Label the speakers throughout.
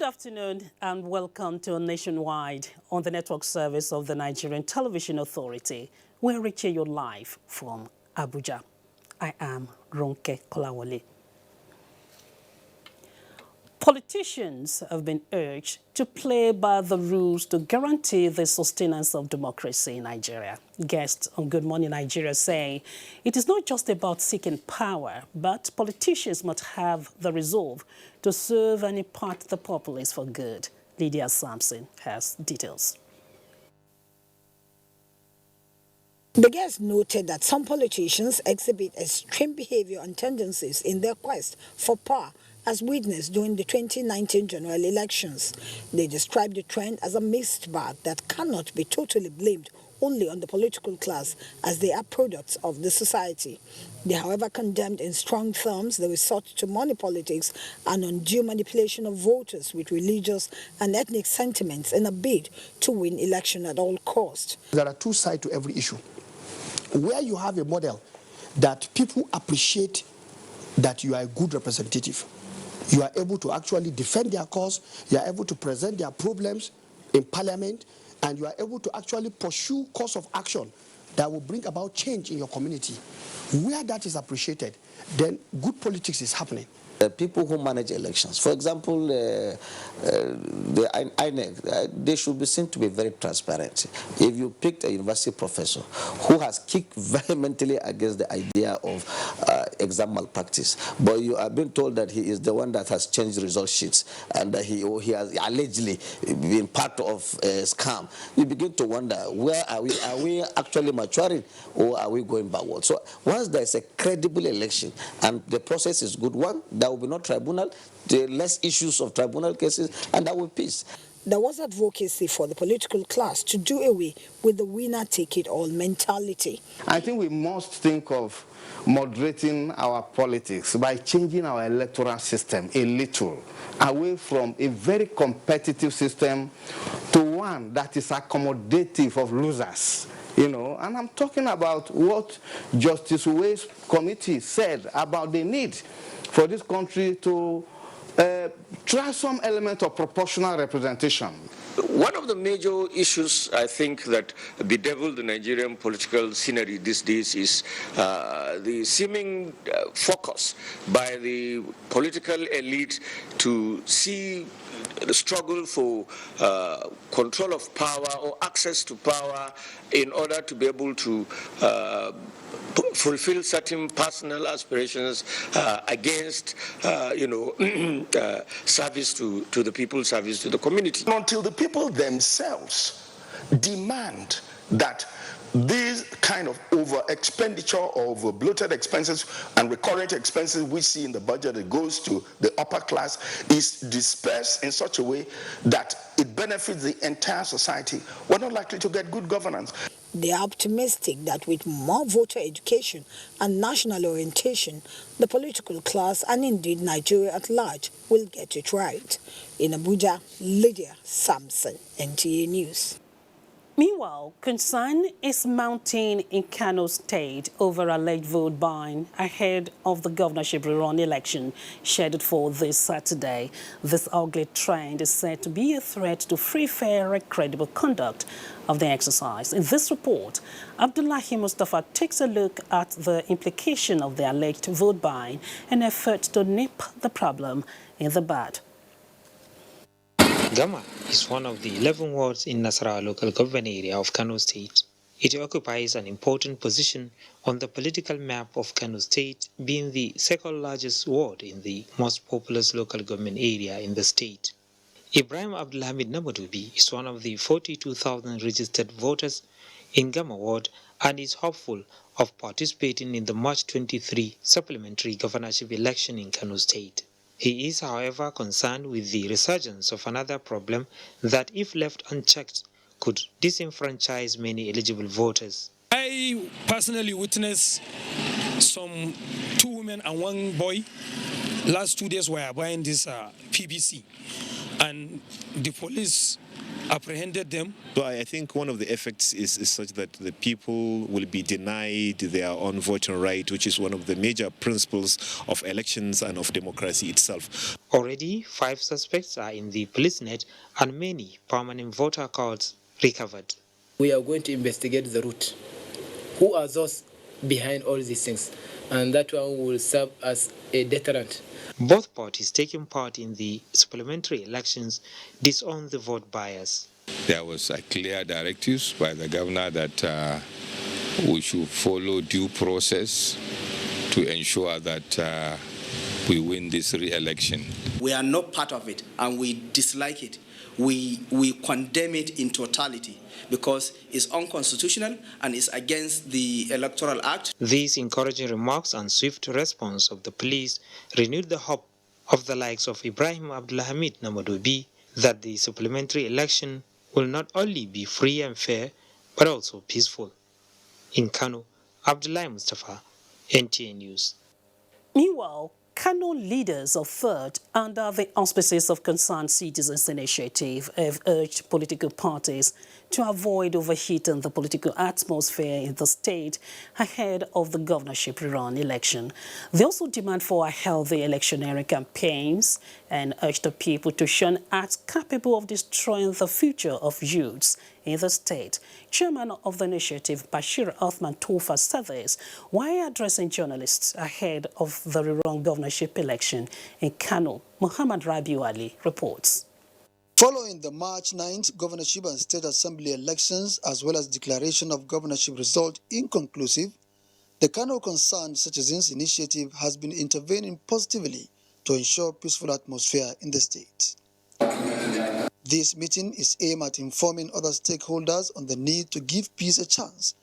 Speaker 1: afternoon and welcome to Nationwide on the network service of the Nigerian Television Authority. We're reaching you live from Abuja. I am Ronke Kolawole. Politicians have been urged to play by the rules to guarantee the sustenance of democracy in Nigeria. Guests on Good Morning Nigeria say it is not just about seeking power, but politicians must have the resolve to serve and impart the populace for good. Lydia Sampson has details.
Speaker 2: The guest noted that some politicians exhibit extreme behavior and tendencies in their quest for power, as witnessed during the 2019 general elections. They described the trend as a mixed bag that cannot be totally blamed only on the political class, as they are products of the society. They, however, condemned in strong terms the resort to money politics and undue manipulation of voters with religious and ethnic sentiments in a bid to win election at all costs.
Speaker 3: There are two sides to every issue. Where you have a model that people appreciate that you are a good representative, you are able to actually defend their cause, you are able to present their problems in parliament, and you are able to actually pursue course of action that will bring about change in your community. Where that is appreciated, then good politics is happening.
Speaker 4: People who manage elections, for example, the INEC, they should be seen to be very transparent. If you picked a university professor who has kicked vehemently against the idea of exam malpractice, but you are being told that he is the one that has changed result sheets and that he has allegedly been part of a scam, you begin to wonder, where are we? Are we actually maturing, or are we going backward? So once there is a credible election and the process is good one, there will be no tribunal, the less issues of tribunal cases, and there will be peace.
Speaker 2: There was advocacy for the political class to do away with the winner-take-it-all mentality.
Speaker 5: I think we must think of moderating our politics by changing our electoral system a little, away from a very competitive system to one that is accommodative of losers. You know, and I'm talking about what Justice Uwe's committee said about the need for this country to try some element of proportional representation.
Speaker 6: One of the major issues, I think, that bedevil the Nigerian political scenery these days is the seeming focus by the political elite to see the struggle for control of power or access to power in order to be able to fulfill certain personal aspirations against, service to the people, service to the community.
Speaker 7: Until the people themselves demand that these kind of over expenditure or over bloated expenses and recurrent expenses we see in the budget that goes to the upper class is dispersed in such a way that it benefits the entire society, we're not likely to get good governance.
Speaker 2: They are optimistic that with more voter education and national orientation, the political class and indeed Nigeria at large will get it right. In Abuja, Lydia Sampson, NTA News.
Speaker 1: Meanwhile, concern is mounting in Cano State over alleged vote buying ahead of the governorship rerun election scheduled for this Saturday. This ugly trend is said to be a threat to free, fair, and credible conduct of the exercise. In this report, Abdullahi Mustafa takes a look at the implication of the alleged vote buying and effort to nip the problem in the bud.
Speaker 8: Gama is one of the 11 wards in Nasarawa local government area of Kano State. It occupies an important position on the political map of Kano State, being the second largest ward in the most populous local government area in the state. Ibrahim Abdulhamid Namadubi is one of the 42,000 registered voters in Gama ward and is hopeful of participating in the March 23 supplementary governorship election in Kano State. He is, however, concerned with the resurgence of another problem that, if left unchecked, could disenfranchise many eligible voters.
Speaker 9: I personally witnessed some 2 women and 1 boy last 2 days were buying this PBC. and the police apprehended them.
Speaker 10: So I think one of the effects is such that the people will be denied their own voting right, which is one of the major principles of elections and of democracy itself.
Speaker 8: Already, 5 suspects are in the police net and many permanent voter cards recovered.
Speaker 11: We are going to investigate the root. Who are those behind all these things? And that one will serve as a deterrent.
Speaker 8: Both parties taking part in the supplementary elections disown the vote buyers.
Speaker 12: There was a clear directives by the governor that we should follow due process to ensure that we win this re-election.
Speaker 13: We are not part of it and we dislike it. We condemn it in totality because it's unconstitutional and it's against the Electoral Act.
Speaker 8: These encouraging remarks and swift response of the police renewed the hope of the likes of Ibrahim Abdulhamid Namadobi that the supplementary election will not only be free and fair but also peaceful. In Cano, Abdullahi Mustafa, NTA News.
Speaker 1: Meanwhile, Cano leaders of third, under the auspices of Concerned Citizens Initiative, have urged political parties to avoid overheating the political atmosphere in the state ahead of the governorship rerun election. They also demand for a healthy electioneering campaigns and urge the people to shun acts capable of destroying the future of youths in the state. Chairman of the initiative, Bashir Othman Tofa, said this while addressing journalists ahead of the rerun governorship election in Cano. Muhammad Rabiu Ali reports.
Speaker 14: Following the March 9th governorship and state assembly elections, as well as declaration of governorship result inconclusive, the Cano Concerned Citizens Initiative has been intervening positively to ensure peaceful atmosphere in the state. This meeting is aimed at informing other stakeholders on the need to give peace a chance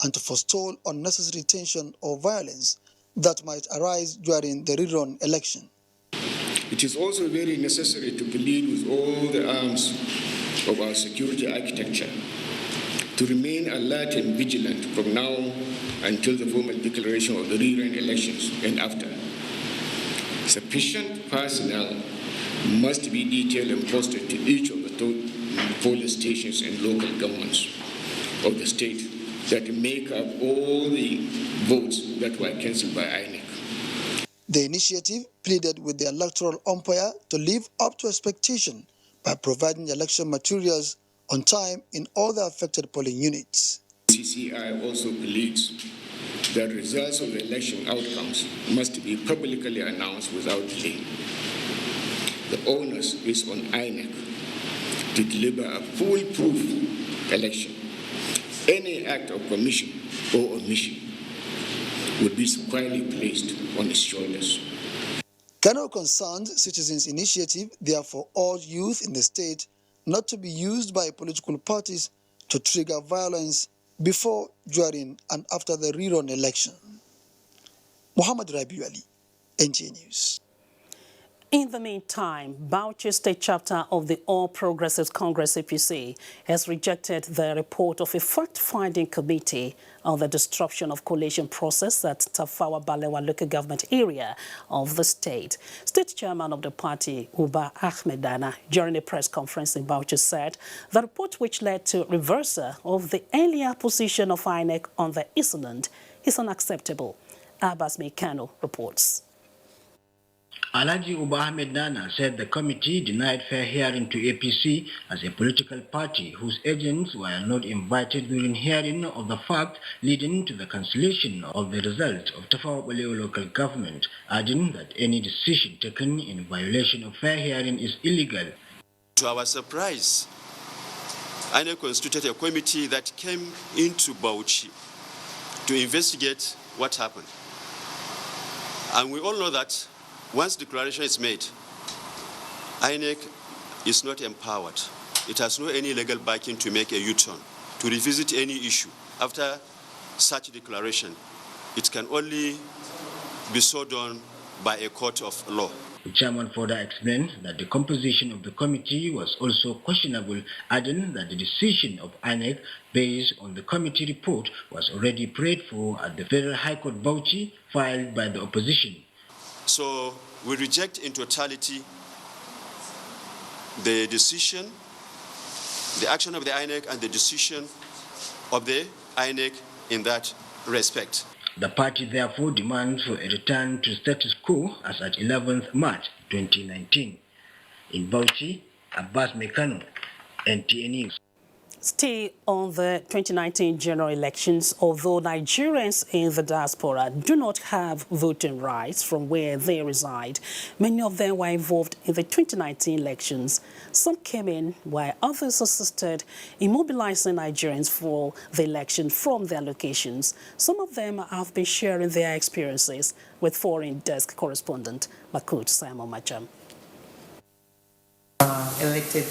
Speaker 14: and to forestall unnecessary tension or violence that might arise during the rerun election.
Speaker 15: It is also very necessary to plead with all the arms of our security architecture to remain alert and vigilant from now until the formal declaration of the rerun elections and after. Sufficient personnel must be detailed and posted to each of the polling stations and local governments of the state that make up all the votes that were cancelled by INEC.
Speaker 14: The initiative pleaded with the electoral umpire to live up to expectation by providing election materials on time in all the affected polling units.
Speaker 15: CCI also pleads that results of the election outcomes must be publicly announced without delay. The onus is on INEC to deliver a foolproof election. Any act of commission or omission would be squarely placed on its shoulders.
Speaker 14: Cano Concerned Citizens Initiative therefore urged youth in the state not to be used by political parties to trigger violence before, during, and after the rerun election. Muhammad Rabiu Ali, NTA News.
Speaker 1: In the meantime, Bauchi State Chapter of the All Progressives Congress APC has rejected the report of a fact-finding committee on the disruption of coalition process at Tafawa Balewa local government area of the state. State chairman of the party, Uba Ahmedana, during a press conference in Bauchi said the report, which led to reversal of the earlier position of INEC on the incident, is unacceptable. Abbas Mekano reports.
Speaker 16: Alhaji Uba Ahmed Nana said the committee denied fair hearing to APC as a political party whose agents were not invited during hearing of the fact leading to the cancellation of the result of Tafawa Balewa local government, adding that any decision taken in violation of fair hearing is illegal.
Speaker 17: To our surprise, INEC constituted a committee that came into Bauchi to investigate what happened. And we all know that once declaration is made, INEC is not empowered. It has no any legal backing to make a U-turn, to revisit any issue. After such declaration, it can only be so done by a court of law.
Speaker 16: The chairman further explained that the composition of the committee was also questionable, adding that the decision of INEC based on the committee report was already prayed for at the Federal High Court Bauchi, filed by the opposition.
Speaker 17: So we reject in totality the decision, the action of the INEC and the decision of the INEC in that respect.
Speaker 16: The party therefore demands for a return to status quo as at 11th March 2019. In Bauchi, Abbas Cano, NTA News.
Speaker 1: Still on the 2019 general elections, although Nigerians in the diaspora do not have voting rights from where they reside, many of them were involved in the 2019 elections. Some came in while others assisted in mobilizing Nigerians for the election from their locations. Some of them have been sharing their experiences with foreign desk correspondent Makut Simon Macham.
Speaker 18: Elected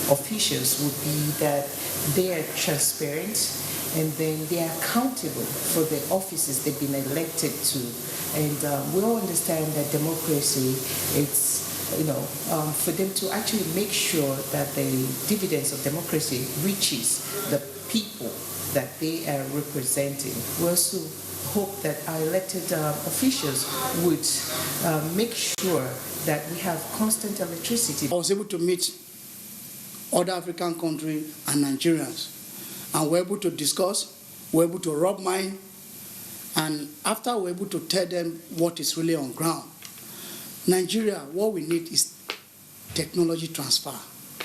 Speaker 18: officials would be that they are transparent and then they are accountable for the offices they've been elected to. And we all understand that democracy, it's, for them to actually make sure that the dividends of democracy reaches the people that they are representing. We also hope that our elected officials would make sure that we have constant electricity.
Speaker 19: I was able to meet other African countries and Nigerians, and we're able to discuss, we're able to rub mind, and after we're able to tell them what is really on ground. Nigeria, what we need is technology transfer.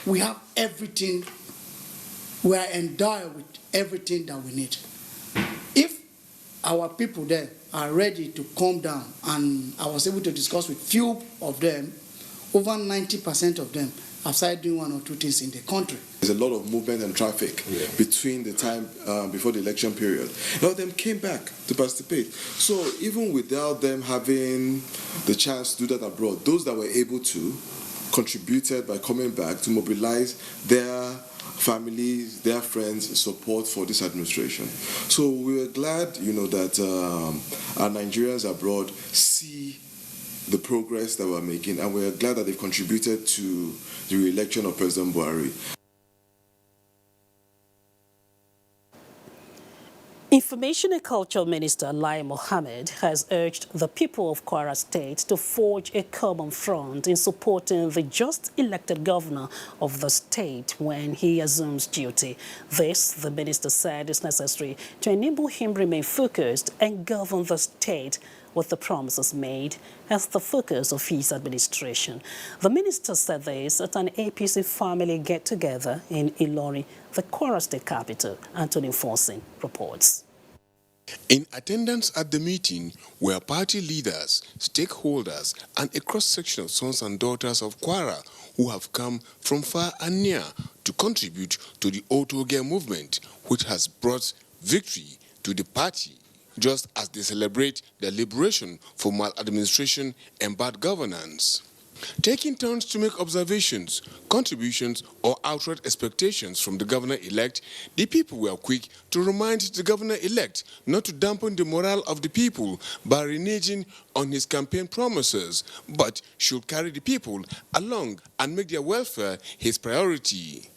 Speaker 19: We have everything, we are endowed with everything that we need. If our people there are ready to calm down, and I was able to discuss with few of them, over 90% of them have started doing one or two things in the country.
Speaker 20: There's a lot of movement and traffic between the time before the election period. A lot of them came back to participate. So even without them having the chance to do that abroad, those that were able to contributed by coming back to mobilize their families, their friends' support for this administration. So we were glad, that our Nigerians abroad see the progress that we're making, and we're glad that they've contributed to the re-election of President Buhari.
Speaker 1: Information and Culture Minister Lai Mohammed has urged the people of Kwara State to forge a common front in supporting the just elected governor of the state when he assumes duty. This, the minister said, is necessary to enable him remain focused and govern the state with the promises made as the focus of his administration. The minister said this at an APC family get-together in Ilorin, the Kwara State capital. Anthony Forsin reports.
Speaker 21: In attendance at the meeting were party leaders, stakeholders, and a cross-section of sons and daughters of Kwara who have come from far and near to contribute to the Otoge movement, which has brought victory to the party, just as they celebrate their liberation from maladministration and bad governance. Taking turns to make observations, contributions, or outright expectations from the governor-elect, the people were quick to remind the governor-elect not to dampen the morale of the people by reneging on his campaign promises, but should carry the people along and make their welfare his priority.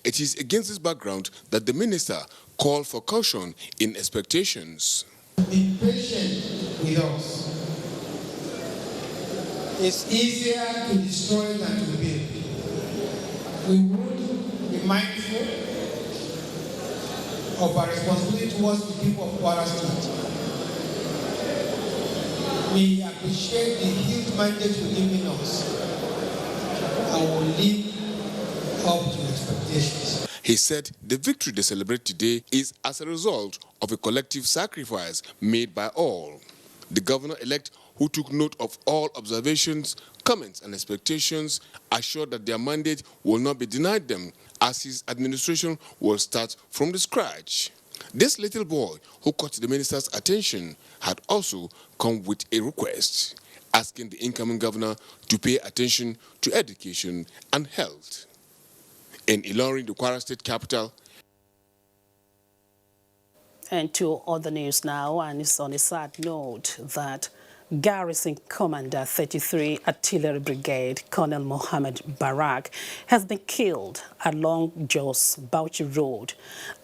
Speaker 21: It is against this background that the minister called for caution in expectations.
Speaker 22: Be patient with us. It's easier to destroy than to build. We would be mindful of our responsibility towards the people of Kwara State. We appreciate the huge mandate you're giving us and will live up to expectations.
Speaker 21: He said the victory they celebrate today is as a result of a collective sacrifice made by all. The governor-elect, who took note of all observations, comments, and expectations, assured that their mandate will not be denied them, as his administration will start from the scratch. This little boy, who caught the minister's attention, had also come with a request, asking the incoming governor to pay attention to education and health. In Ilorin, the Kwara State capital.
Speaker 1: And to other news now, and it's on a sad note that Garrison Commander 33 Artillery Brigade, Colonel Mohammed Barak, has been killed along Jos Bauchi Road.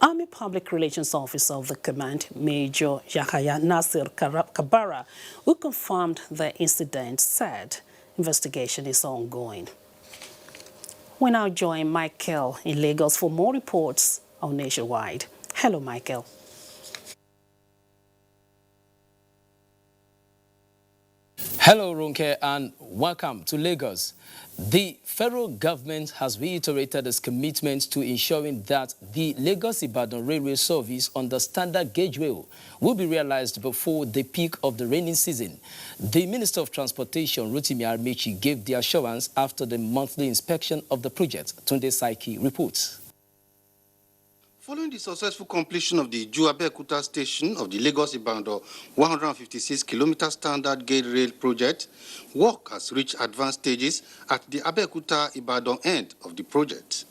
Speaker 1: Army Public Relations Officer of the command, Major Yahya Nasir Kabara, who confirmed the incident, said investigation is ongoing. We now join Michael in Lagos for more reports on Nationwide. Hello, Michael.
Speaker 3: Hello, Ronke, and welcome to Lagos. The federal government has reiterated its commitment to ensuring that the Lagos-Ibadan railway service on the standard gauge rail will be realized before the peak of the rainy season. The Minister of Transportation, Rotimi Amechi, gave the assurance after the monthly inspection of the project. Tunde Saiki reports.
Speaker 4: Following the successful completion of the Abeokuta station of the Lagos-Ibadan 156-kilometer standard gauge rail project, work has reached advanced stages at the Abeokuta-Ibadan end of the project.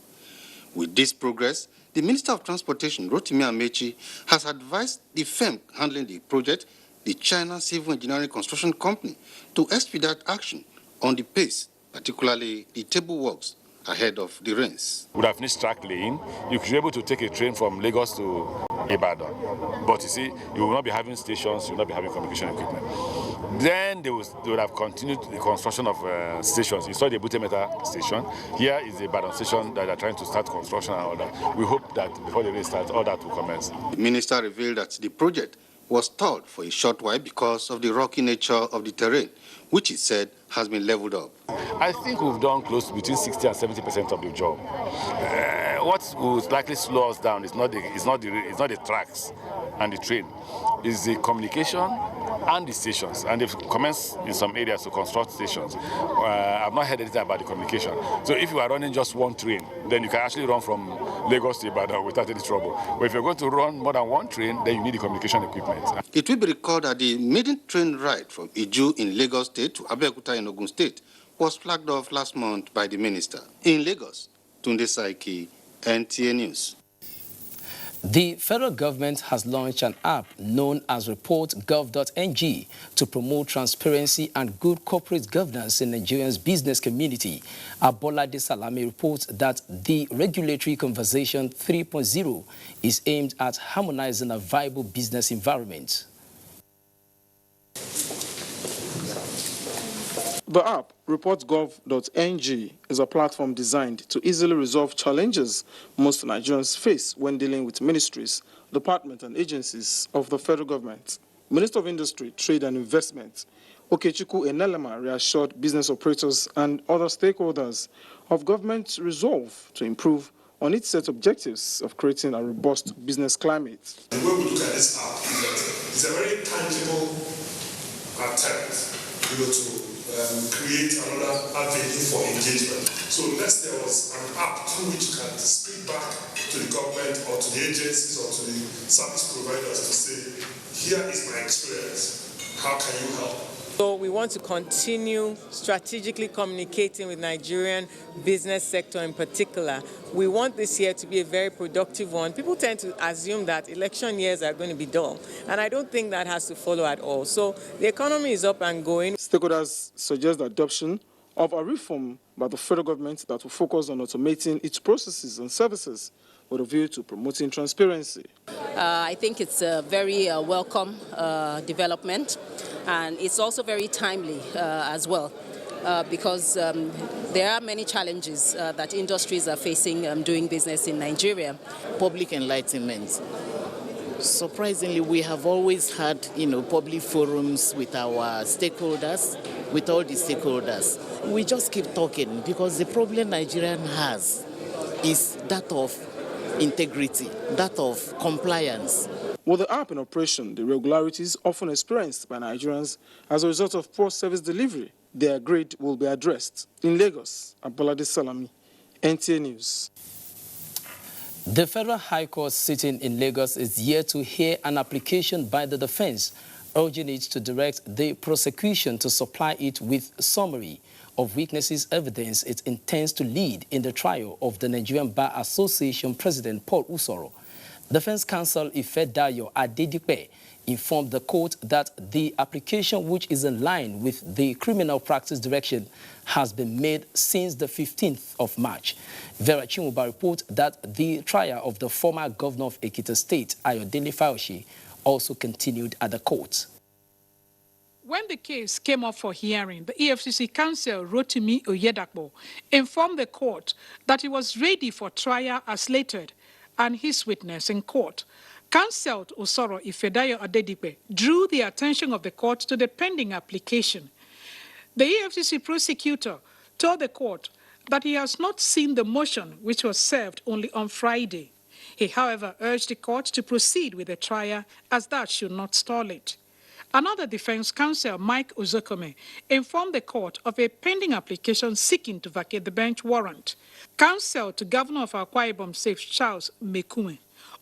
Speaker 4: With this progress, the Minister of Transportation, Rotimi Amechi, has advised the firm handling the project, the China Civil Engineering Construction Company, to expedite action on the pace, particularly the table works, ahead of the rains.
Speaker 23: Would have finished track lane, you could be able to take a train from Lagos to Ibadan. But you see, you will not be having stations, you will not be having communication equipment. Then they would have continued the construction of stations. You saw the Ebute Meta station. Here is the Ibadan station that they are trying to start construction and all that. We hope that before the rain starts, all that will commence.
Speaker 4: The minister revealed that the project was stalled for a short while because of the rocky nature of the terrain, which he said has been leveled up.
Speaker 23: I think we've done close to between 60 and 70% of the job. What will likely slow us down is not the tracks and the train, is the communication and the stations. And they've commenced in some areas to construct stations. I've not heard anything about the communication. So if you are running just one train, then you can actually run from Lagos to Ibadan without any trouble. But if you're going to run more than one train, then you need the communication equipment.
Speaker 4: It will be recalled that the maiden train ride from Iju in Lagos State to Abeokuta in Ogun State was flagged off last month by the minister. In Lagos, Tunde Saiki, NTA News.
Speaker 3: The federal government has launched an app known as reportgov.ng to promote transparency and good corporate governance in Nigeria's business community. Abolade Salami reports that the Regulatory Conversation 3.0 is aimed at harmonizing a viable business environment.
Speaker 24: The app, reportgov.ng, is a platform designed to easily resolve challenges most Nigerians face when dealing with ministries, departments, and agencies of the federal government. Minister of Industry, Trade and Investment, Okechukwu Enelema, reassured business operators and other stakeholders of government's resolve to improve on its set objectives of creating a robust business climate.
Speaker 25: The way we look at this app is that it's a very tangible attempt, to create another avenue for engagement. So unless there was an app through which you can speak back to the government or to the agencies or to the service providers to say, here is my experience, how can you help?
Speaker 26: So we want to continue strategically communicating with Nigerian business sector in particular. We want this year to be a very productive one. People tend to assume that election years are going to be dull, and I don't think that has to follow at all. So the economy is up and going.
Speaker 24: Stakeholders suggest the adoption of a reform by the federal government that will focus on automating its processes and services with a view to promoting transparency.
Speaker 27: I think it's a very welcome development, and it's also very timely as well, because there are many challenges that industries are facing doing business in Nigeria.
Speaker 28: Public enlightenment. Surprisingly, we have always had, public forums with our stakeholders, with all the stakeholders. We just keep talking because the problem Nigerian has is that of integrity, that of compliance.
Speaker 24: With the app in operation, the irregularities often experienced by Nigerians as a result of poor service delivery, they agreed will be addressed. In Lagos, Abolade Salami, NTA News.
Speaker 3: The Federal High Court sitting in Lagos is yet to hear an application by the defense urging it to direct the prosecution to supply it with a summary of witnesses' evidence it intends to lead in the trial of the Nigerian Bar Association President Paul Usoro. Defense counsel Ifedayo Adedipe informed the court that the application, which is in line with the criminal practice direction, has been made since the 15th of March. Vera Chimuba reports that the trial of the former governor of Ekiti State, Ayodele Fayose, also continued at the court.
Speaker 2: When the case came up for hearing, the EFCC counsel Rotimi Oyedakpo informed the court that he was ready for trial as slated, and his witness in court, counsel Osoro Ifedayo Adedipe, drew the attention of the court to the pending application. The EFCC prosecutor told the court that he has not seen the motion, which was served only on Friday. He, however, urged the court to proceed with the trial, as that should not stall it. Another defense counsel, Mike Uzokome, informed the court of a pending application seeking to vacate the bench warrant. Counsel to Governor of Akwa Ibom State, Charles Mekume,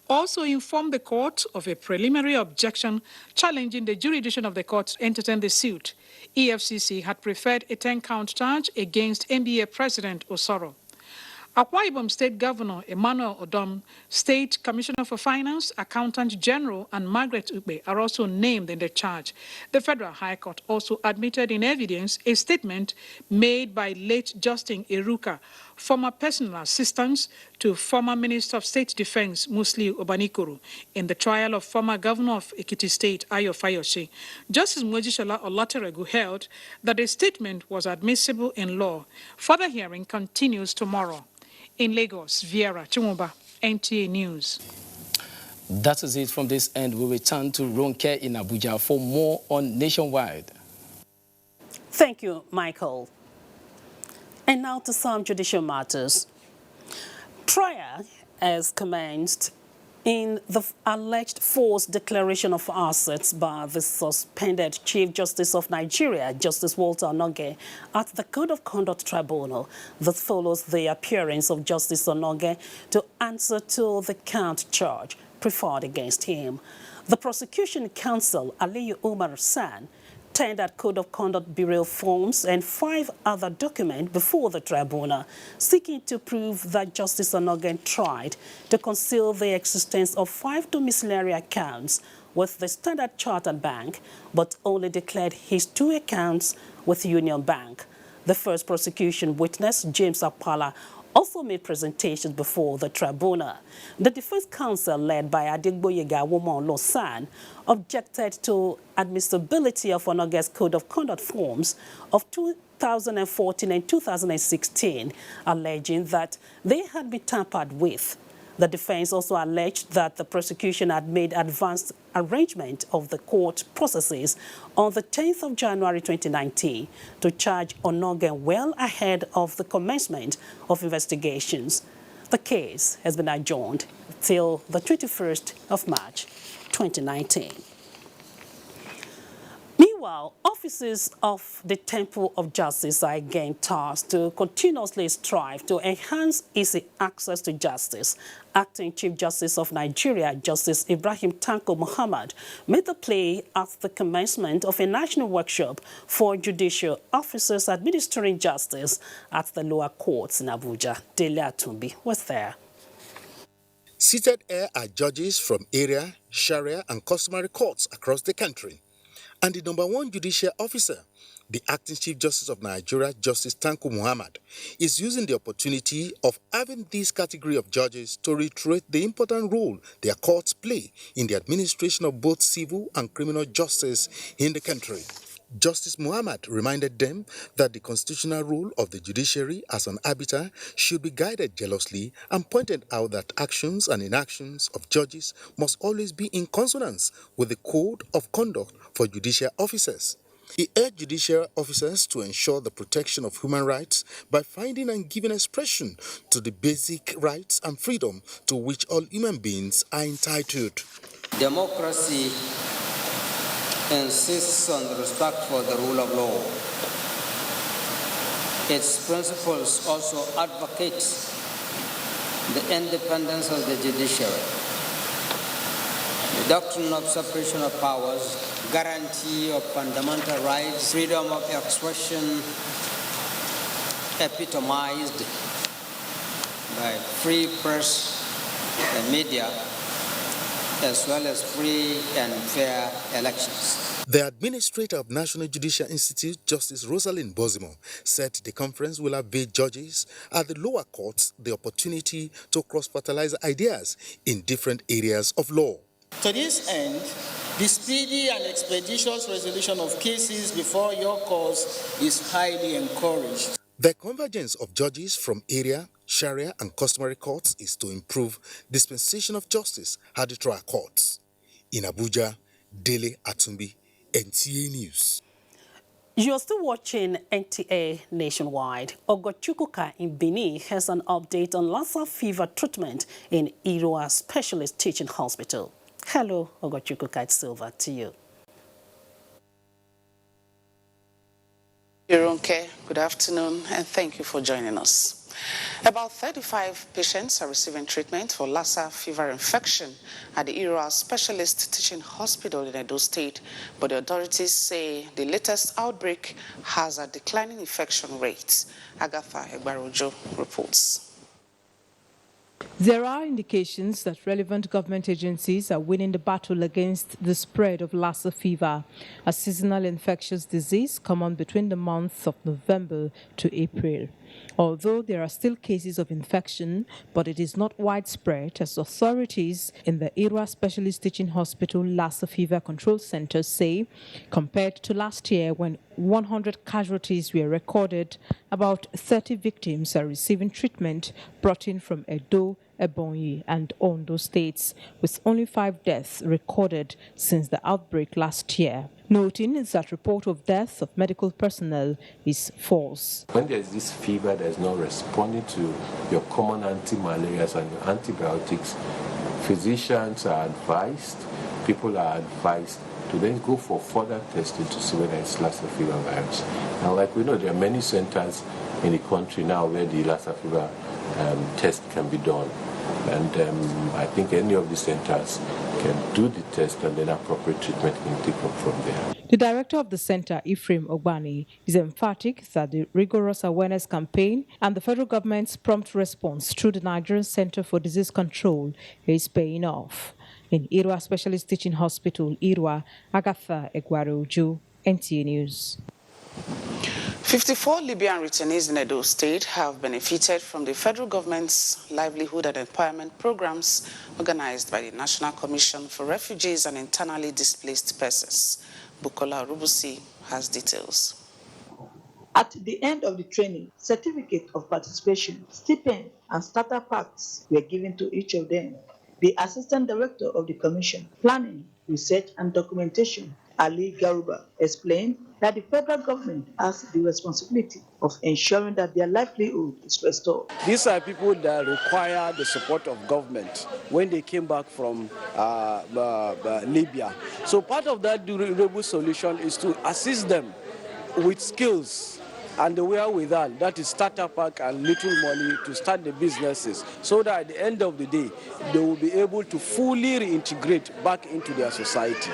Speaker 2: also informed the court of a preliminary objection challenging the jurisdiction of the court to entertain the suit. EFCC had preferred a 10-count charge against NBA President Osoro. Akwa Ibom State Governor Emmanuel Odom, State Commissioner for Finance, Accountant General, and Margaret Ube are also named in the charge. The Federal High Court also admitted in evidence a statement made by late Justin Iruka, former personal assistant to former Minister of State Defense Musliu Obanikoro, in the trial of former Governor of Ekiti State Ayo Fayose. Justice Judicial Olateregu held that the statement was admissible in law. Further hearing continues tomorrow. In Lagos, Viera Chumuba, NTA News.
Speaker 3: That is it from this end. We return to Ronke in Abuja for more on Nationwide.
Speaker 1: Thank you, Michael. And now to some judicial matters. Trial has commenced in the alleged forced declaration of assets by the suspended Chief Justice of Nigeria, Justice Walter Onoge, at the Code of Conduct Tribunal. This follows the appearance of Justice Onoge to answer to the count charge preferred against him. The prosecution counsel, Aliyu Umar San, tendered Code of Conduct Bureau forms and 5 other documents before the tribunal, seeking to prove that Justice Onoge tried to conceal the existence of 5 domiciliary accounts with the Standard Chartered Bank, but only declared his 2 accounts with Union Bank. The first prosecution witness, James Akpala, also made presentations before the tribunal. The defense counsel, led by Adigboyega Womon Losan, objected to admissibility of Onoge's Code of Conduct forms of 2014 and 2016, alleging that they had been tampered with. The defense also alleged that the prosecution had made advanced arrangement of the court processes on the 10th of January 2019 to charge Onoge well ahead of the commencement of investigations. The case has been adjourned till the 21st of March 2019. Meanwhile, officers of the Temple of Justice are again tasked to continuously strive to enhance easy access to justice. Acting Chief Justice of Nigeria, Justice Ibrahim Tanko Muhammad, made the plea at the commencement of a national workshop for judicial officers administering justice at the lower courts in Abuja. Dele Atumbi was there.
Speaker 5: Seated here are judges from area, Sharia, and customary courts across the country. And the number 1 judicial officer, the acting Chief Justice of Nigeria, Justice Tanko Muhammad, is using the opportunity of having this category of judges to reiterate the important role their courts play in the administration of both civil and criminal justice in the country. Justice Muhammad reminded them that the constitutional role of the judiciary as an arbiter should be guided jealously, and pointed out that actions and inactions of judges must always be in consonance with the Code of Conduct for judicial officers. He urged judicial officers to ensure the protection of human rights by finding and giving expression to the basic rights and freedom to which all human beings are entitled.
Speaker 6: Democracy insists on the respect for the rule of law. Its principles also advocate the independence of the judiciary, the doctrine of separation of powers, guarantee of fundamental rights, freedom of expression epitomized by free press and media, as well as free and fair elections.
Speaker 5: The administrator of National Judicial Institute, Justice Rosalind Bozimo, said the conference will avail judges at the lower courts the opportunity to cross-fertilize ideas in different areas of law.
Speaker 7: To this end, The speedy and expeditious resolution of cases before your courts is highly encouraged.
Speaker 5: The convergence of judges from area, Sharia, and customary courts is to improve dispensation of justice at the trial courts. In Abuja, Dele Atumbi, NTA News.
Speaker 1: You're still watching NTA Nationwide. Ogochukwuka in Benin has an update on Lassa fever treatment in Irua Specialist Teaching Hospital. Hello, Ogochukwuka, it's over to you.
Speaker 8: Ironke, good afternoon, and thank you for joining us. About 35 patients are receiving treatment for Lassa fever infection at the Irua Specialist Teaching Hospital in Edo State, but the authorities say the latest outbreak has a declining infection rate. Agatha Egbarojo reports.
Speaker 9: There are indications that relevant government agencies are winning the battle against the spread of Lassa fever, a seasonal infectious disease common between the months of November to April. Although there are still cases of infection, but it is not widespread, as authorities in the Irua Specialist Teaching Hospital Lassa Fever Control Center say, compared to last year when 100 casualties were recorded, about 30 victims are receiving treatment brought in from Edo, Ebonyi, and Ondo states, with only 5 deaths recorded since the outbreak last year. Noting that report of death of medical personnel is false.
Speaker 10: When there's this fever that is not responding to your common anti-malarials and your antibiotics, physicians are advised, people are advised to then go for further testing to see whether it's Lassa fever virus. And like we know, there are many centers in the country now where the Lassa fever test can be done. And I think any of the centers can do the test and then appropriate treatment can take up from there.
Speaker 9: The director of the center, Ephraim Ogbani, is emphatic that the rigorous awareness campaign and the federal government's prompt response through the Nigerian Center for Disease Control is paying off. In Irua Specialist Teaching Hospital, Irua, Agatha Egwaroju, NTA News.
Speaker 8: 54 Libyan returnees in Edo State have benefited from the federal government's livelihood and empowerment programs organized by the National Commission for Refugees and Internally Displaced Persons. Bukola Rubusi has details.
Speaker 11: At the end of the training, certificate of participation, stipend, and starter packs were given to each of them. The Assistant Director of the Commission, Planning, Research and Documentation, Ali Garuba, explained that the federal government has the responsibility of ensuring that their livelihood is restored.
Speaker 12: These are people that require the support of government when they came back from Libya. So part of that durable solution is to assist them with skills and the wherewithal, that is starter pack and little money to start the businesses, so that at the end of the day, they will be able to fully reintegrate back into their society.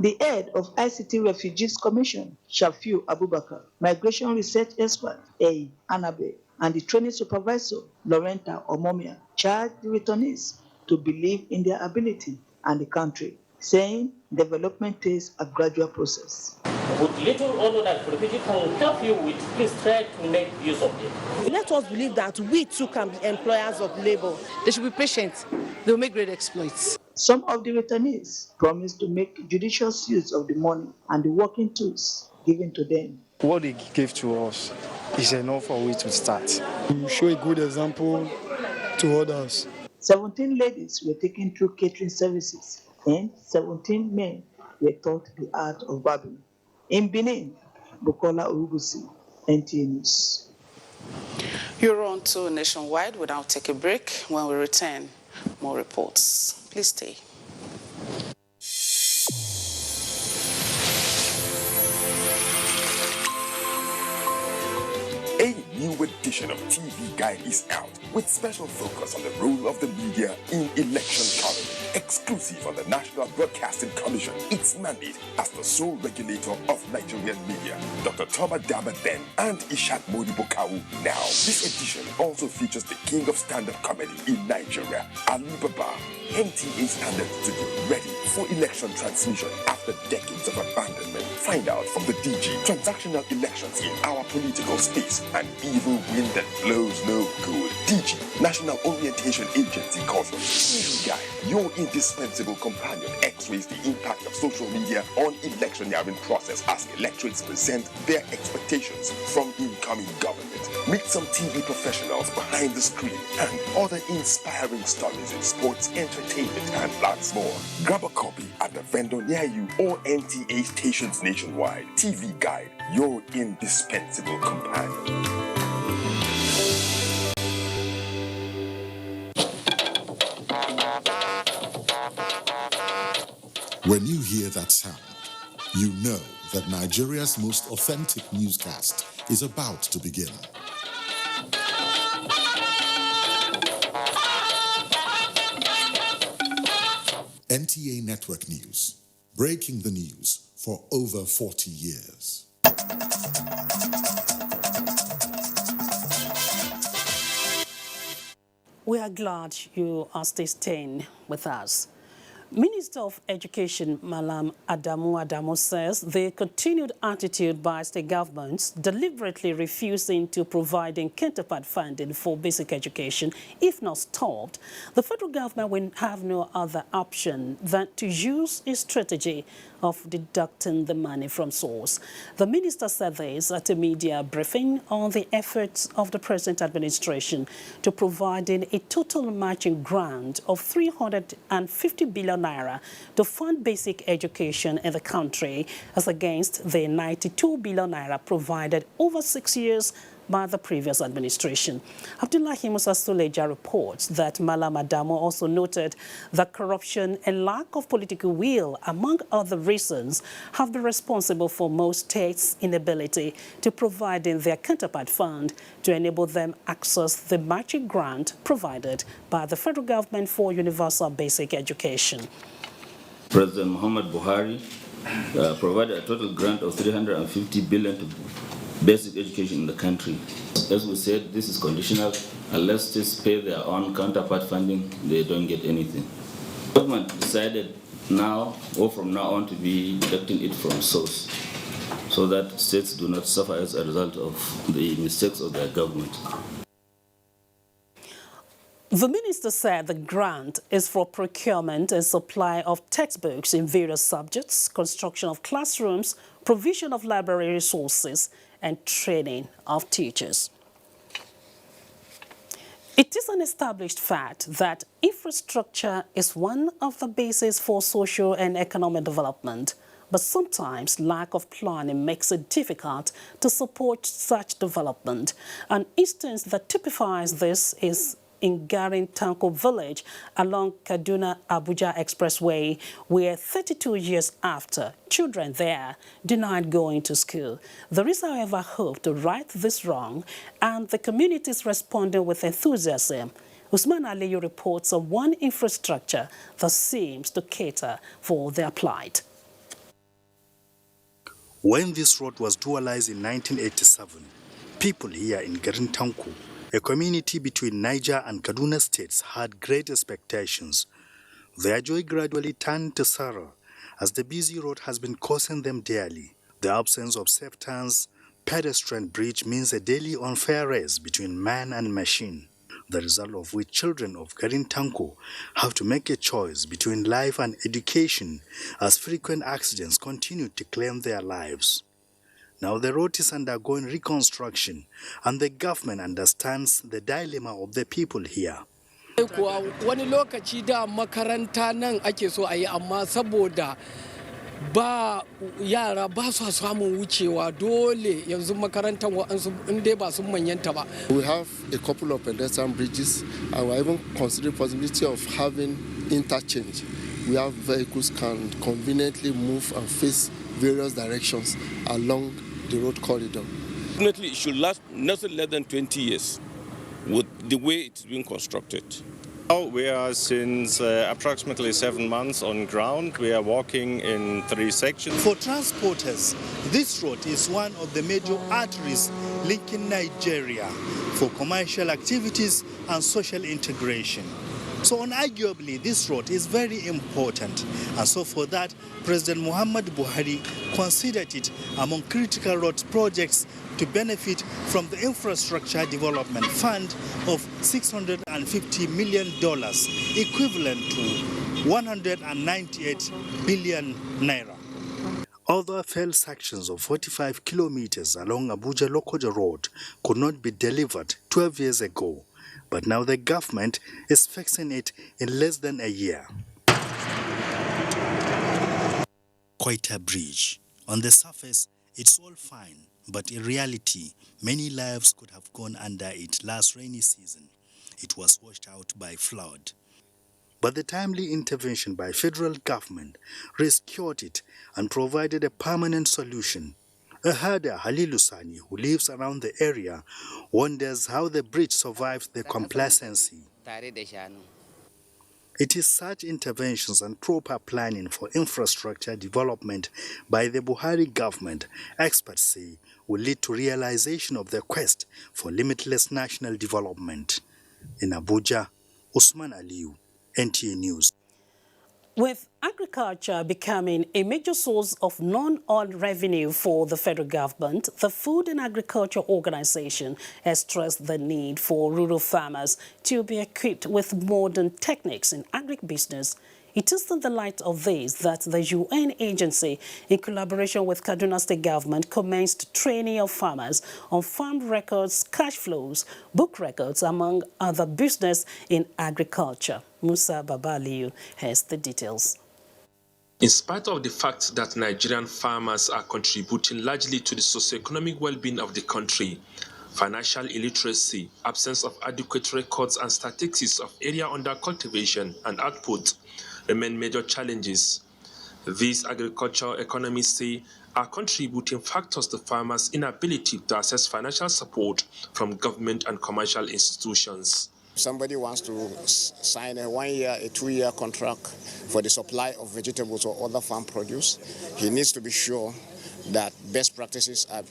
Speaker 11: The head of ICT Refugees Commission, Shafiu Abubakar, migration research expert, A. Anabe, and the training supervisor, Lorenta Omomia, charged the returnees to believe in their ability and the country, saying development is a gradual process.
Speaker 13: With little or no that refugee can help you with, please try to make use of it.
Speaker 15: Let us believe that we too can be employers of labor. They should be patient. They will make great exploits.
Speaker 11: Some of the returnees promised to make judicious use of the money and the working tools given to them.
Speaker 12: What they gave to us is enough for we to start.
Speaker 29: We show a good example to others.
Speaker 11: 17 ladies were taken through catering services and 17 men were taught the art of barbing. In Benin, Bukola Urubusi, NTA News.
Speaker 8: You're on to Nationwide. We'll now take a break. When we return, more reports. Please stay.
Speaker 30: A new edition of TV Guide is out with special focus on the role of the media in election coverage. Exclusive on the National Broadcasting Commission, its mandate as the sole regulator of Nigerian media. Dr. Toba Daba Ben and Ishak Modibo-Kawu. Now, this edition also features the king of stand-up comedy in Nigeria, Ali Baba. NTA standards to be ready for election transmission after decades of abandonment. Find out from the DG transactional elections in our political space. An evil wind that blows no good. DG, National Orientation Agency, calls on TV Guide, your indispensable companion, x-rays the impact of social media on electioneering process as electorates present their expectations from incoming government. Meet some TV professionals behind the screen and other inspiring stories in sports, entertainment, and lots more. Grab a copy at the vendor near you or NTA stations nationwide. TV Guide, your indispensable companion.
Speaker 4: When you hear that sound, you know that Nigeria's most authentic newscast is about to begin. NTA Network News, breaking the news for over 40 years.
Speaker 1: We are glad you are still staying with us. Minister of Education Malam Adamu says the continued attitude by state governments deliberately refusing to providing counterpart funding for basic education, if not stopped, the federal government will have no other option than to use a strategy of deducting the money from source. The minister said this at a media briefing on the efforts of the present administration to providing a total matching grant of 350 billion naira to fund basic education in the country, as against the 92 billion naira provided over 6 years by the previous administration. Abdullahi Musa Suleja reports that Malam Adamu also noted that corruption and lack of political will, among other reasons, have been responsible for most states' inability to provide in their counterpart fund to enable them access the matching grant provided by the federal government for universal basic education.
Speaker 14: President Muhammad Buhari provided a total grant of 350 billion to basic education in the country. As we said, this is conditional. Unless states pay their own counterpart funding, they don't get anything. The government decided now, or from now on, to be deducting it from source, so that states do not suffer as a result of the mistakes of their government.
Speaker 1: The minister said the grant is for procurement and supply of textbooks in various subjects, construction of classrooms, provision of library resources, and training of teachers. It is an established fact that infrastructure is one of the bases for social and economic development, but sometimes lack of planning makes it difficult to support such development. An instance that typifies this is in Garin Tanko village along Kaduna-Abuja Expressway, where 32 years after, children there denied going to school. There is, however, hope to right this wrong, and the community is responding with enthusiasm. Usman Aliyu reports on one infrastructure that seems to cater for their plight.
Speaker 16: When this road was dualized in 1987, people here in Garin Tanko, a community between Niger and Kaduna states, had great expectations. Their joy gradually turned to sorrow as the busy road has been costing them dearly. The absence of safe turns, pedestrian bridge means a daily unfair race between man and machine, the result of which children of Garin Tanko have to make a choice between life and education as frequent accidents continue to claim their lives. Now the road is undergoing reconstruction and the government understands the dilemma of the people here.
Speaker 17: Wani lokaci da makaranta nan ake so a yi amma saboda ba yara ba su samun wucewa dole yanzu makarantar wa'ansu in dai ba sun manyanta ba.
Speaker 18: We have a couple of pedestrian bridges and we're even considering the possibility of having interchange. We have vehicles can conveniently move and face various directions along the road corridor.
Speaker 19: Definitely, it should last nothing less than 20 years with the way it's being constructed.
Speaker 20: Now we are since approximately 7 months on ground. We are walking in 3 sections.
Speaker 16: For transporters, this road is one of the major arteries linking Nigeria for commercial activities and social integration. So unarguably, this road is very important. And so for that, President Muhammad Buhari considered it among critical road projects to benefit from the Infrastructure Development Fund of $650 million, equivalent to 198 billion naira. Other failed sections of 45 kilometers along Abuja-Lokoja Road could not be delivered 12 years ago, but now the government is fixing it in less than a year. Koita Bridge. On the surface, it's all fine, but in reality, many lives could have gone under it last rainy season. It was washed out by flood. But the timely intervention by federal government rescued it and provided a permanent solution. A herder, Halilu Sani, who lives around the area, wonders how the bridge survived the complacency. It is such interventions and proper planning for infrastructure development by the Buhari government, experts say, will lead to realization of the quest for limitless national development. In Abuja, Usman Aliyu, NTA News.
Speaker 1: With agriculture becoming a major source of non-oil revenue for the federal government, the Food and Agriculture Organization has stressed the need for rural farmers to be equipped with modern techniques in agribusiness. It is in the light of this that the UN agency, in collaboration with Kaduna State government, commenced training of farmers on farm records, cash flows, book records, among other business in agriculture. Musa Babaliu has the details.
Speaker 2: In spite of the fact that Nigerian farmers are contributing largely to the socio-economic well-being of the country, financial illiteracy, absence of adequate records and statistics of area under cultivation and output remain major challenges. These agricultural economists say are contributing factors to farmers' inability to access financial support from government and commercial institutions.
Speaker 3: Somebody wants to sign a 1 year, a 2 year contract for the supply of vegetables or other farm produce. He needs to be sure that best practices are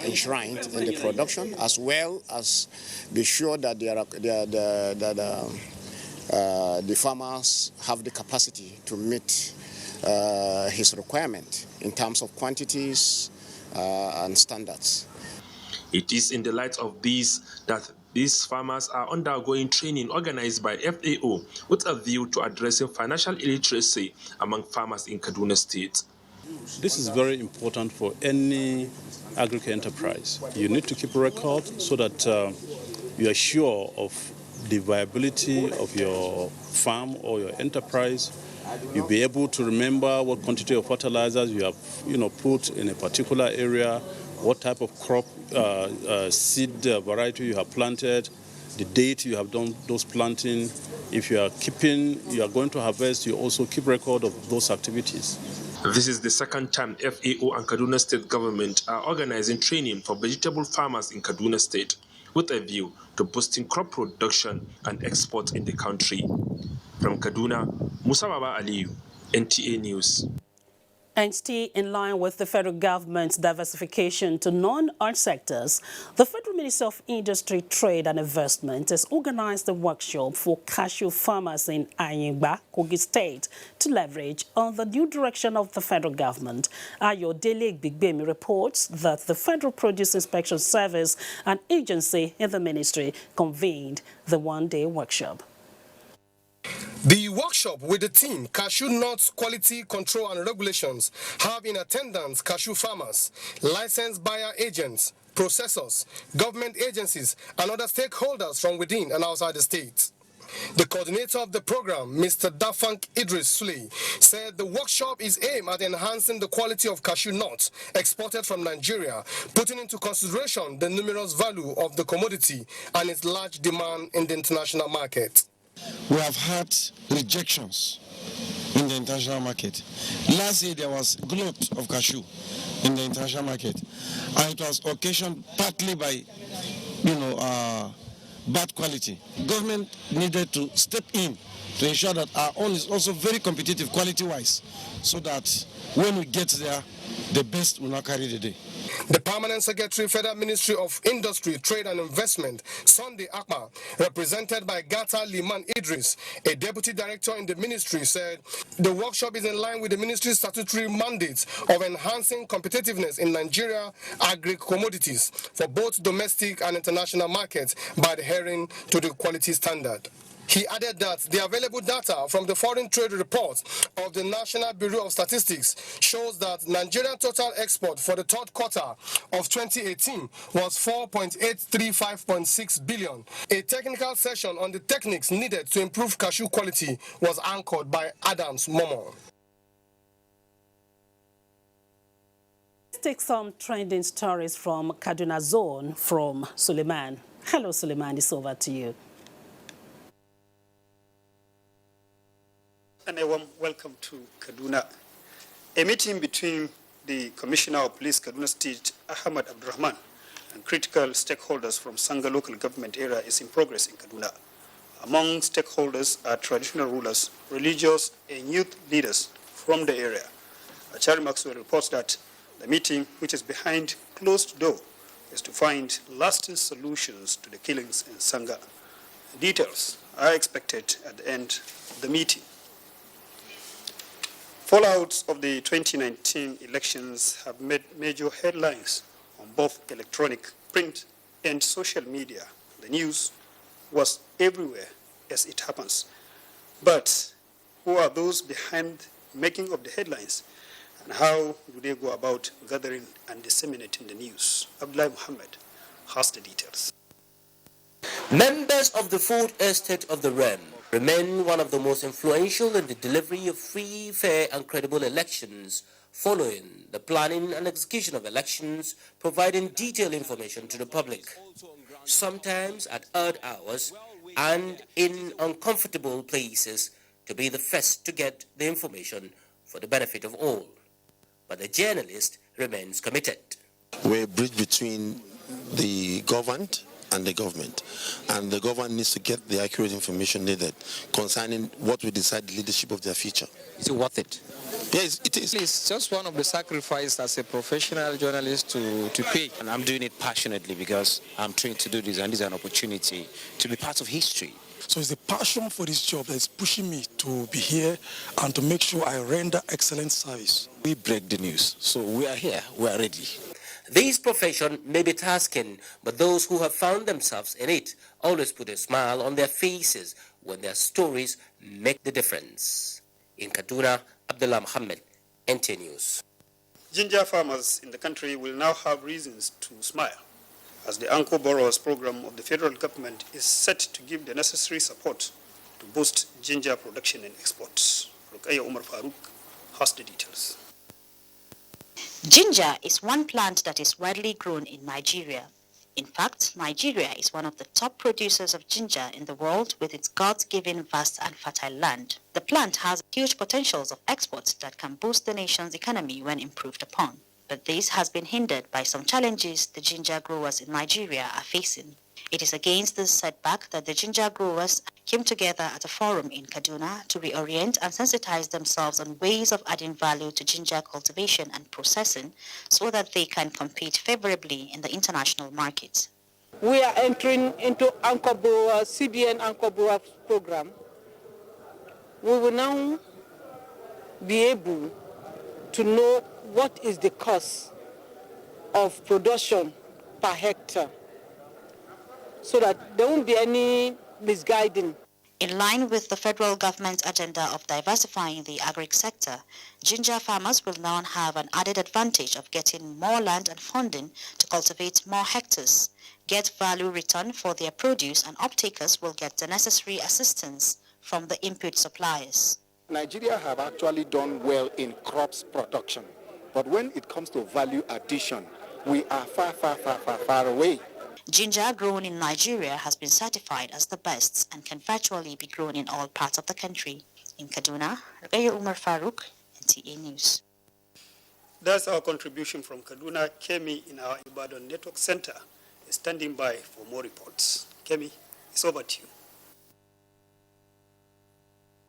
Speaker 3: enshrined in the production, as well as be sure that the farmers have the capacity to meet his requirement in terms of quantities and standards.
Speaker 2: It is in the light of these that these farmers are undergoing training organized by FAO with a view to addressing financial illiteracy among farmers in Kaduna State.
Speaker 21: This is very important for any agricultural enterprise. You need to keep a record so that you are sure of the viability of your farm or your enterprise. You'll be able to remember what quantity of fertilizers you have put in a particular area, what type of crop seed variety you have planted, the date you have done those planting. If you are going to harvest, you also keep record of those activities.
Speaker 2: This is the second time FAO and Kaduna State government are organizing training for vegetable farmers in Kaduna State with a view to boosting crop production and export in the country. From Kaduna, Musa Baba Aliyu, NTA News.
Speaker 1: And stay in line with the federal government's diversification to non-oil sectors, the Federal Ministry of Industry, Trade and Investment has organized a workshop for cashew farmers in Ayingba, Kogi State, to leverage on the new direction of the federal government. Ayodele Bigbemi reports that the Federal Produce Inspection Service, an agency in the ministry, convened the one-day workshop.
Speaker 22: The workshop with the team Cashew Nuts Quality Control and Regulations have in attendance cashew farmers, licensed buyer agents, processors, government agencies, and other stakeholders from within and outside the state. The coordinator of the program, Mr. Dafank Idris Sule, said the workshop is aimed at enhancing the quality of cashew nuts exported from Nigeria, putting into consideration the numerous value of the commodity and its large demand in the international market.
Speaker 23: We have had rejections in the international market. Last year there was glut of cashew in the international market, and it was occasioned partly by, bad quality. Government needed to step in to ensure that our own is also very competitive quality-wise, so that when we get there, the best will not carry the day.
Speaker 22: The Permanent Secretary, Federal Ministry of Industry, Trade and Investment, Sunday Akma, represented by Gata Liman Idris, a Deputy Director in the ministry, said the workshop is in line with the ministry's statutory mandate of enhancing competitiveness in Nigeria agri-commodities for both domestic and international markets by adhering to the quality standard. He added that the available data from the foreign trade report of the National Bureau of Statistics shows that Nigerian total export for the third quarter of 2018 was 4.835.6 billion. A technical session on the techniques needed to improve cashew quality was anchored by Adams Momo.
Speaker 1: Let's take some trending stories from Kaduna Zone from Suleiman. Hello, Suleiman, it's over to you.
Speaker 5: And a warm welcome to Kaduna. A meeting between the Commissioner of Police Kaduna State, Ahmad Abdurrahman, and critical stakeholders from Sanga local government area is in progress in Kaduna. Among stakeholders are traditional rulers, religious and youth leaders from the area. Achari Maxwell reports that the meeting, which is behind closed door, is to find lasting solutions to the killings in Sanga. Details are expected at the end of the meeting. Fallouts of the 2019 elections have made major headlines on both electronic, print, and social media. The news was everywhere as it happens. But who are those behind making of the headlines? And how do they go about gathering and disseminating the news? Abdullah Muhammad has the details.
Speaker 6: Members of the food estate of the REM remain one of the most influential in the delivery of free, fair, and credible elections, following the planning and execution of elections, providing detailed information to the public, sometimes at odd hours and in uncomfortable places, to be the first to get the information for the benefit of all. But the journalist remains committed.
Speaker 7: We're a bridge between the governed and the government. And the government needs to get the accurate information needed concerning what we decide the leadership of their future.
Speaker 9: Is it worth it?
Speaker 7: Yes, it is.
Speaker 9: It's just one of the sacrifices as a professional journalist to pay. And I'm doing it passionately because I'm trained to do this, and this is an opportunity to be part of history.
Speaker 29: So it's the passion for this job that is pushing me to be here and to make sure I render excellent service.
Speaker 9: We break the news, so we are here, we are ready.
Speaker 6: This profession may be tasking, but those who have found themselves in it always put a smile on their faces when their stories make the difference. In Kaduna, Abdullah Muhammad, NT News.
Speaker 5: Ginger farmers in the country will now have reasons to smile, as the Anchor Borrowers Program of the federal government is set to give the necessary support to boost ginger production and exports. Rukaya Umar Farouk has the details.
Speaker 10: Ginger is one plant that is widely grown in Nigeria. In fact, Nigeria is one of the top producers of ginger in the world with its God-given vast and fertile land. The plant has huge potentials of export that can boost the nation's economy when improved upon. But this has been hindered by some challenges the ginger growers in Nigeria are facing. It is against this setback that the ginger growers came together at a forum in Kaduna to reorient and sensitize themselves on ways of adding value to ginger cultivation and processing so that they can compete favorably in the international market.
Speaker 24: We are entering into Anchor Brewers, CBN Anchor Brewers program. We will now be able to know what is the cost of production per hectare, so that there won't be any misguiding.
Speaker 10: In line with the federal government's agenda of diversifying the agri sector, ginger farmers will now have an added advantage of getting more land and funding to cultivate more hectares, get value return for their produce, and off-takers will get the necessary assistance from the input suppliers.
Speaker 25: Nigeria have actually done well in crops production, but when it comes to value addition, we are far away.
Speaker 10: Ginger grown in Nigeria has been certified as the best and can virtually be grown in all parts of the country. In Kaduna, Rukaya Umar Farouk, NTA News.
Speaker 5: That's our contribution from Kaduna. Kemi in our Ibadan Network Center is standing by for more reports. Kemi, it's over to you.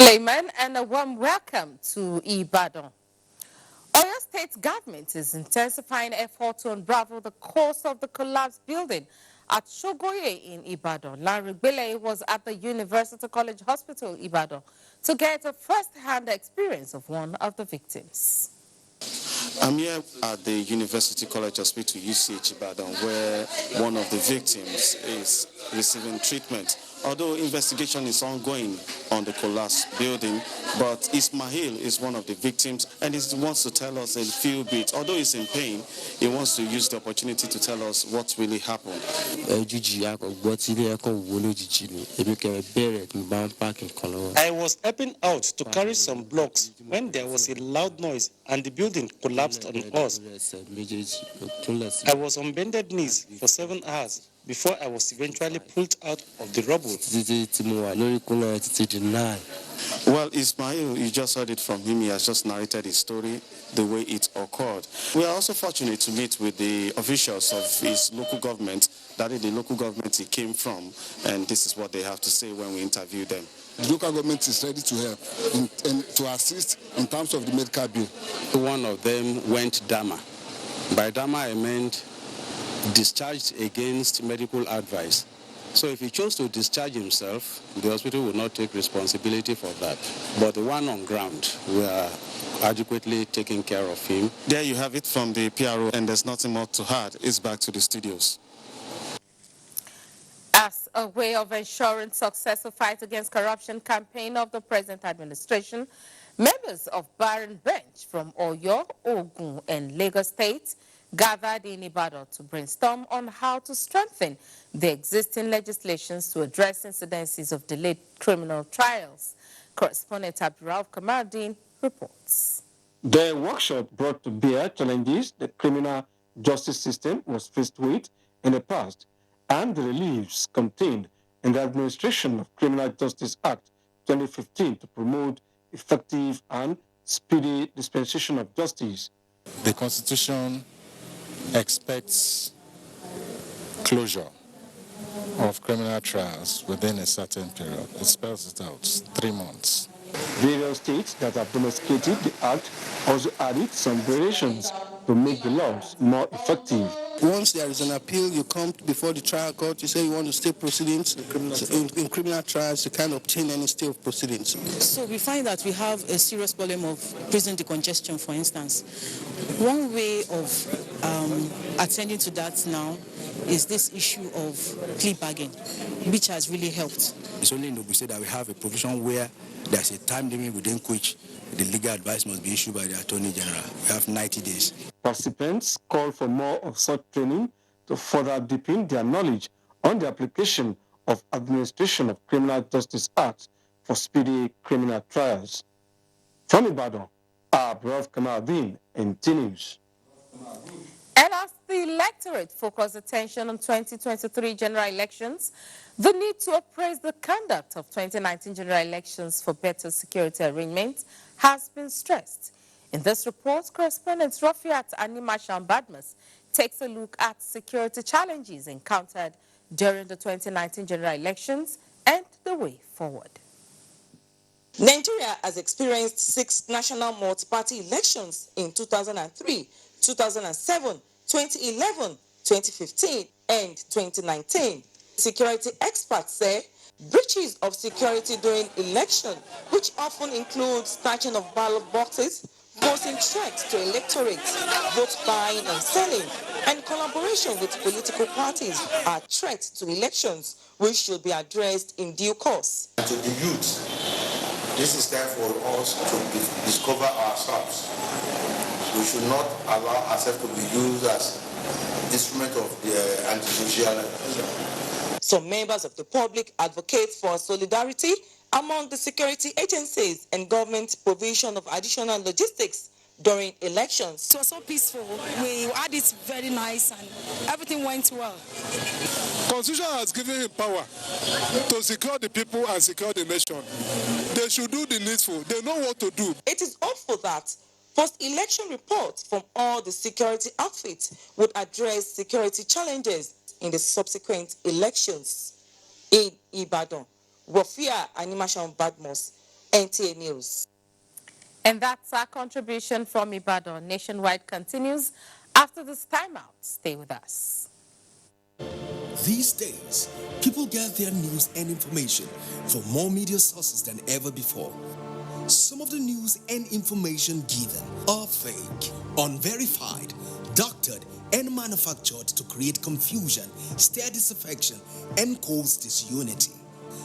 Speaker 26: Layman, and a warm welcome to Ibadan. Oyo State government is intensifying efforts to unravel the cause of the collapsed building at Shogoye in Ibadan. Larry Bele was at the University College Hospital, Ibadan, to get a first-hand experience of one of the victims.
Speaker 4: I'm here at the University College Hospital, UCH Ibadan, where one of the victims is receiving treatment. Although investigation is ongoing on the collapsed building, but Ismail is one of the victims and he wants to tell us a few bits. Although he's in pain, he wants to use the opportunity to tell us what really happened.
Speaker 8: I was helping out to carry some blocks when there was a loud noise and the building collapsed on us. I was on bended knees for 7 hours before I was eventually pulled out of the rubble.
Speaker 4: Well, Ismail, you just heard it from him. He has just narrated his story the way it occurred. We are also fortunate to meet with the officials of his local government, that is the local government he came from, and this is what they have to say when we interview them.
Speaker 11: The local government is ready to help and to assist in terms of the medical bill.
Speaker 21: One of them went Dama. By Dama, I meant discharged against medical advice. So if he chose to discharge himself, the hospital will not take responsibility for that. But the one on ground, we are adequately taking care of him.
Speaker 4: There you have it from the PRO, and there's nothing more to add. It's back to the studios.
Speaker 26: As a way of ensuring successful fight against corruption campaign of the present administration, members of Barren Bench from Oyo, Ogun, and Lagos states gathered in Ibadan to brainstorm on how to strengthen the existing legislations to address incidences of delayed criminal trials. Correspondent Abdurrahman Kamaldeen reports.
Speaker 12: The workshop brought to bear challenges the criminal justice system was faced with in the past and the reliefs contained in the Administration of Criminal Justice Act 2015 to promote effective and speedy dispensation of justice.
Speaker 13: The Constitution expects closure of criminal trials within a certain period. It spells it out, 3 months.
Speaker 12: Various states that have domesticated the Act also added some variations to make the laws more effective.
Speaker 11: Once there is an appeal, you come before the trial court, you say you want to stay proceedings. In criminal trials, you can't obtain any stay of proceedings.
Speaker 14: So we find that we have a serious problem of prison decongestion, for instance. One way of attending to that now is this issue of plea bargain, which has really helped.
Speaker 15: It's only in Ogun State that we have a provision where there's a time limit within which the legal advice must be issued by the Attorney General. We have 90 days.
Speaker 12: Participants call for more of such training to further deepen their knowledge on the application of Administration of Criminal Justice Act for speedy criminal trials. From Ibadan, Abdurrahman Kamaldeen, NT News.
Speaker 26: And as the electorate focused attention on 2023 general elections, the need to appraise the conduct of 2019 general elections for better security arrangements has been stressed. In this report, correspondent Rafiat Animashan Badmus takes a look at security challenges encountered during the 2019 general elections and the way forward.
Speaker 27: Nigeria has experienced 6 national multi-party elections in 2003, 2007, 2011, 2015, and 2019. Security experts say breaches of security during election, which often include snatching of ballot boxes, posing threats to electorates, vote buying and selling, and collaboration with political parties are threats to elections, which should be addressed in due course.
Speaker 28: To the youth, this is time for us to discover ourselves. We should not allow ourselves to be used as instrument of the anti-social.
Speaker 27: Some members of the public advocate for solidarity among the security agencies and government provision of additional logistics during elections.
Speaker 14: It was so peaceful. We had it very nice and everything went well.
Speaker 30: Constitution has given him power to secure the people and secure the nation. They should do the needful. They know what to do.
Speaker 27: It is hopeful that post-election reports from all the security outfits would address security challenges in the subsequent elections. In Ibadan, Wafia Animashan Badmos, NTA News.
Speaker 26: And that's our contribution from Ibadan. Nationwide continues after this timeout. Stay with us.
Speaker 31: These days, people get their news and information from more media sources than ever before. Some of the news and information given are fake, unverified, doctored, and manufactured to create confusion, stir disaffection, and cause disunity.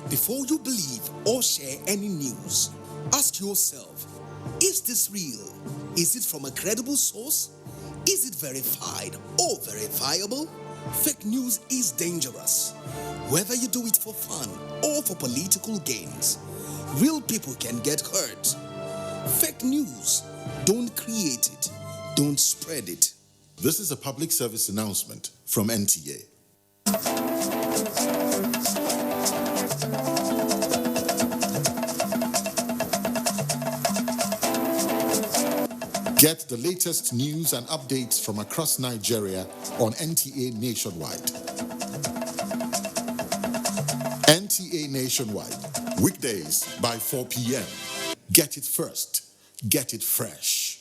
Speaker 31: Before you believe or share any news, ask yourself, is this real? Is it from a credible source? Is it verified or verifiable? Fake news is dangerous. Whether you do it for fun or for political gains, real people can get hurt. Fake news, don't create it, don't spread it.
Speaker 1: This is a public service announcement from NTA. Get the latest news and updates from across Nigeria on NTA Nationwide. NTA Nationwide, weekdays by 4 p.m. Get it first, get it fresh.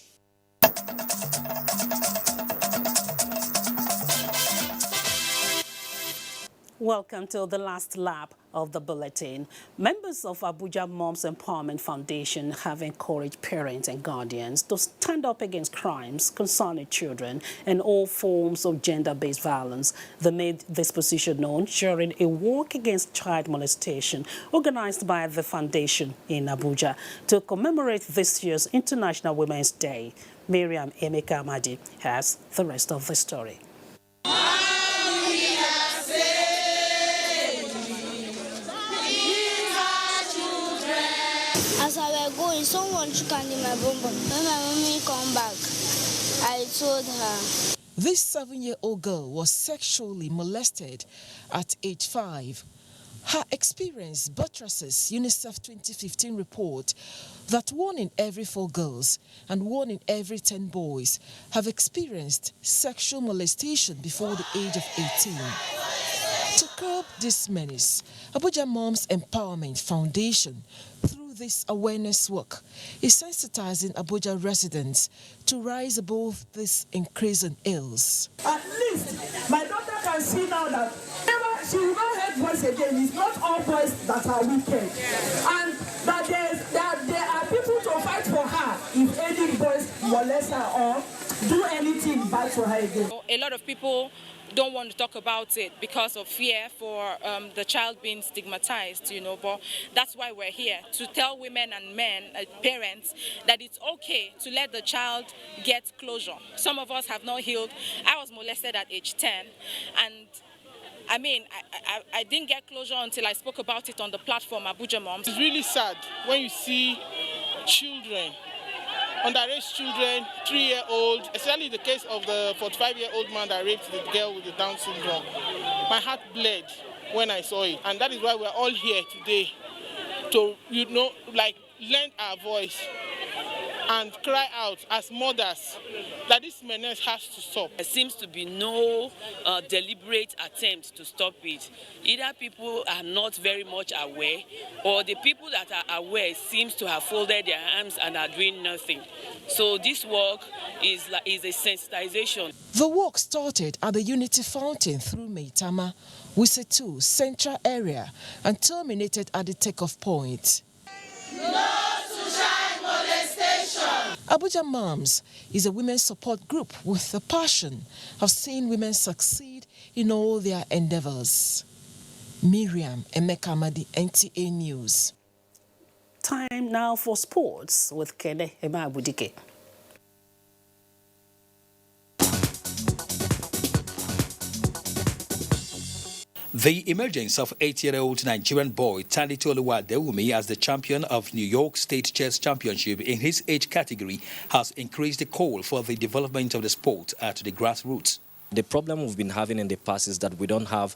Speaker 2: Welcome to the last lap of the bulletin. Members of Abuja Moms Empowerment Foundation have encouraged parents and guardians to stand up against crimes concerning children and all forms of gender-based violence. They made this position known during a walk against child molestation organized by the foundation in Abuja to commemorate this year's International Women's Day. Miriam Emeka Amadi has the rest of the story.
Speaker 3: As I was going, someone took in my bonbon. When my mommy come back, I told her.
Speaker 7: This 7-year-old girl was sexually molested at age 5. Her experience buttresses UNICEF 2015 report that 1 in every 4 girls and 1 in every 10 boys have experienced sexual molestation before the age of 18. To curb this menace, Abuja Moms Empowerment Foundation, through this awareness work, is sensitizing Abuja residents to rise above this increasing ills.
Speaker 16: At least my daughter can see now that she will not hate boys again. It's not all boys that are wicked. And that there are people to fight for her if any boys molest her or do anything bad to her again.
Speaker 17: A lot of people don't want to talk about it because of fear for the child being stigmatized, but that's why we're here, to tell women and men, parents, that it's okay to let the child get closure. Some of us have not healed. I was molested at age 10, and I didn't get closure until I spoke about it on the platform Abuja Moms.
Speaker 18: It's really sad when you see children, underage children, 3-year-old, especially the case of the 45-year-old man that raped the girl with the Down syndrome. My heart bled when I saw it, and that is why we're all here today to, lend our voice and cry out as mothers that this menace has to stop.
Speaker 19: There seems to be no deliberate attempt to stop it. Either people are not very much aware, or the people that are aware seems to have folded their arms and are doing nothing. So this work is a sensitization.
Speaker 7: The work started at the Unity Fountain through Maitama, Wuse2 Central area and terminated at the takeoff point. Abuja Moms is a women's support group with the passion of seeing women succeed in all their endeavors. Miriam Emeka Amadi, NTA News.
Speaker 2: Time now for sports with Kene Emabudike.
Speaker 20: The emergence of 8-year-old Nigerian boy Tanditi Oluwadewumi as the champion of New York State Chess Championship in his age category has increased the call for the development of the sport at the grassroots.
Speaker 22: The problem we've been having in the past is that we don't have